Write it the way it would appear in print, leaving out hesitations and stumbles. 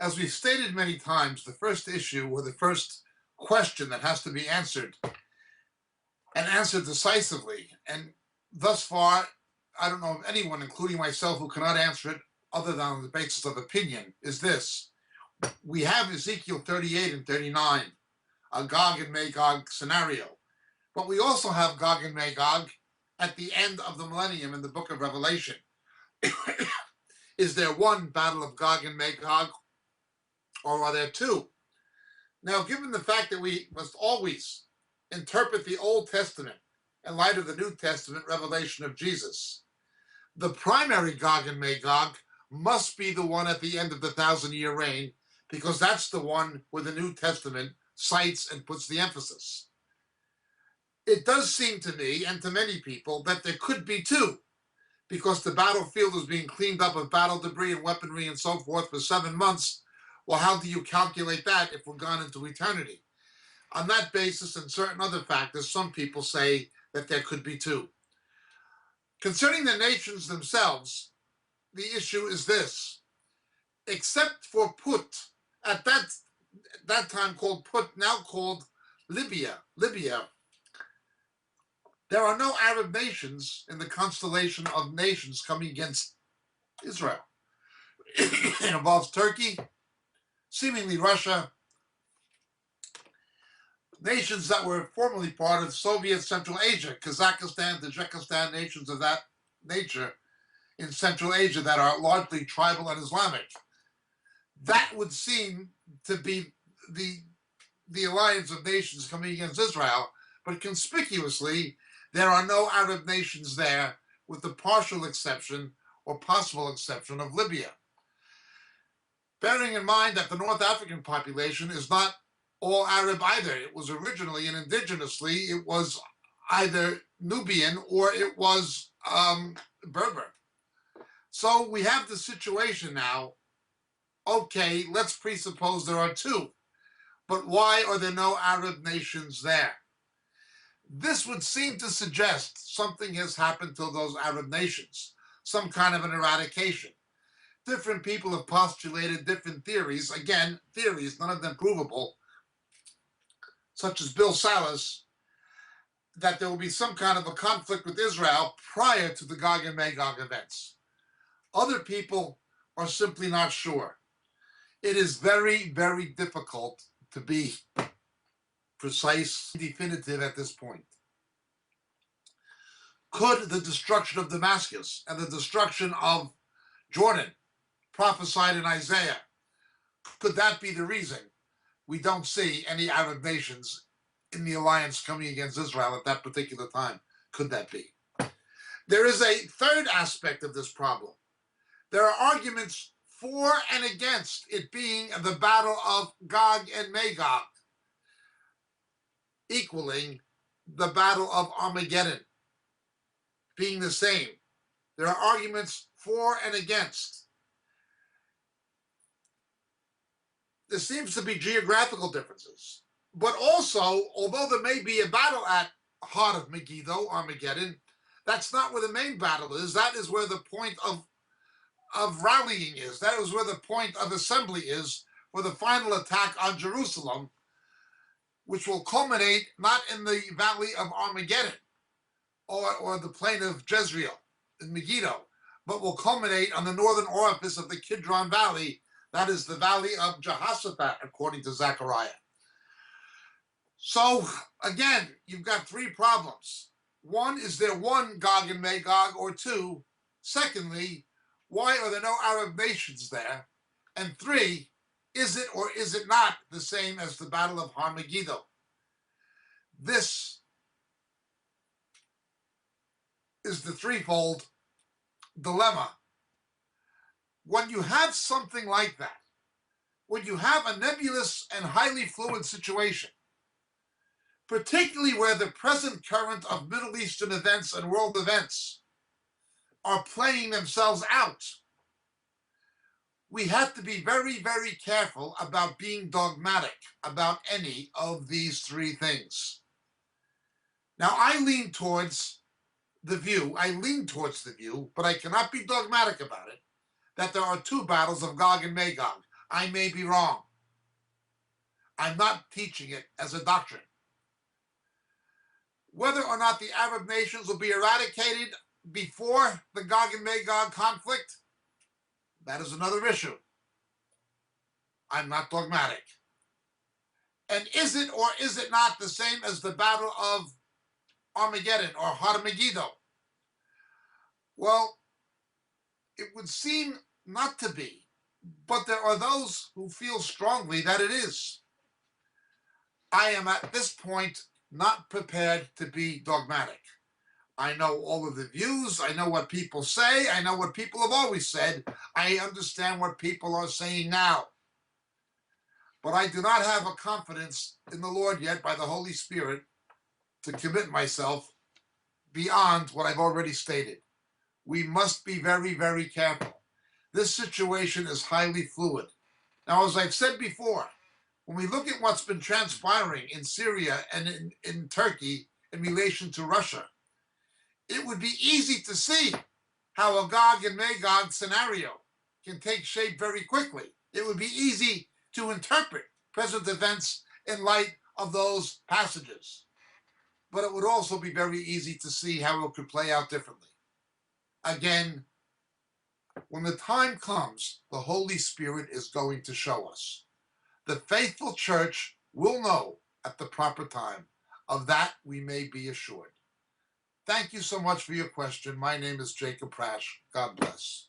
As we've stated many times, the first issue or the first question that has to be answered and answered decisively, and thus far, I don't know of anyone, including myself, who cannot answer it other than on the basis of opinion, is this. We have Ezekiel 38 and 39, a Gog and Magog scenario, but we also have Gog and Magog at the end of the millennium in the book of Revelation. Is there one battle of Gog and Magog, or are there two? Now, given the fact that we must always interpret the Old Testament in light of the New Testament revelation of Jesus, the primary Gog and Magog must be the one at the end of the 1,000-year reign, because that's the one where the New Testament cites and puts the emphasis. It does seem to me, and to many people, that there could be two, because the battlefield is being cleaned up of battle debris and weaponry and so forth for 7 months. Well, how do you calculate that if we're gone into eternity? On that basis and certain other factors, some people say that there could be two. Concerning the nations themselves, the issue is this. Except for Put, at that time called Put, now called Libya, there are no Arab nations in the constellation of nations coming against Israel. It involves Turkey, seemingly Russia, nations that were formerly part of Soviet Central Asia, Kazakhstan, Tajikistan, nations of that nature in Central Asia that are largely tribal and Islamic. That would seem to be the alliance of nations coming against Israel, but conspicuously, there are no Arab nations there, with the partial exception or possible exception of Libya. Bearing in mind that the North African population is not all Arab either. It was originally and indigenously, it was either Nubian or it was Berber. So we have the situation now. Okay, let's presuppose there are two. But why are there no Arab nations there? This would seem to suggest something has happened to those Arab nations, some kind of an eradication. Different people have postulated different theories, again, theories, none of them provable, such as Bill Salas, that there will be some kind of a conflict with Israel prior to the Gog and Magog events. Other people are simply not sure. It is very, very difficult to be precise, definitive at this point. Could the destruction of Damascus and the destruction of Jordan, prophesied in Isaiah, could that be the reason we don't see any Arab nations in the alliance coming against Israel at that particular time? Could that be? There is a third aspect of this problem. There are arguments for and against it being the battle of Gog and Magog, equaling the battle of Armageddon, being the same. There are arguments for and against. There seems to be geographical differences. But also, although there may be a battle at heart of Megiddo, Armageddon, that's not where the main battle is. That is where the point of rallying is. That is where the point of assembly is for the final attack on Jerusalem, which will culminate not in the valley of Armageddon or the plain of Jezreel in Megiddo, but will culminate on the northern orifice of the Kidron Valley. That is the valley of Jehoshaphat, according to Zechariah. So, again, you've got three problems. One, is there one Gog and Magog, or two? Secondly, why are there no Arab nations there? And three, is it or is it not the same as the Battle of Armageddon? This is the threefold dilemma. When you have something like that, when you have a nebulous and highly fluid situation, particularly where the present current of Middle Eastern events and world events are playing themselves out, we have to be very, very careful about being dogmatic about any of these three things. Now, I lean towards the view, but I cannot be dogmatic about it, that there are two battles of Gog and Magog. I may be wrong. I'm not teaching it as a doctrine. Whether or not the Arab nations will be eradicated before the Gog and Magog conflict, that is another issue. I'm not dogmatic. And is it or is it not the same as the Battle of Armageddon or Har Megiddo? Well, it would seem not to be, but there are those who feel strongly that it is. I am at this point not prepared to be dogmatic. I know all of the views. I know what people say. I know what people have always said. I understand what people are saying now. But I do not have a confidence in the Lord yet by the Holy Spirit to commit myself beyond what I've already stated. We must be very, very careful. This situation is highly fluid. Now, as I've said before, when we look at what's been transpiring in Syria and in Turkey in relation to Russia, it would be easy to see how a Gog and Magog scenario can take shape very quickly. It would be easy to interpret present events in light of those passages. But it would also be very easy to see how it could play out differently. Again, when the time comes, the Holy Spirit is going to show us. The faithful church will know at the proper time. Of that we may be assured. Thank you so much for your question. My name is Jacob Prasch. God bless.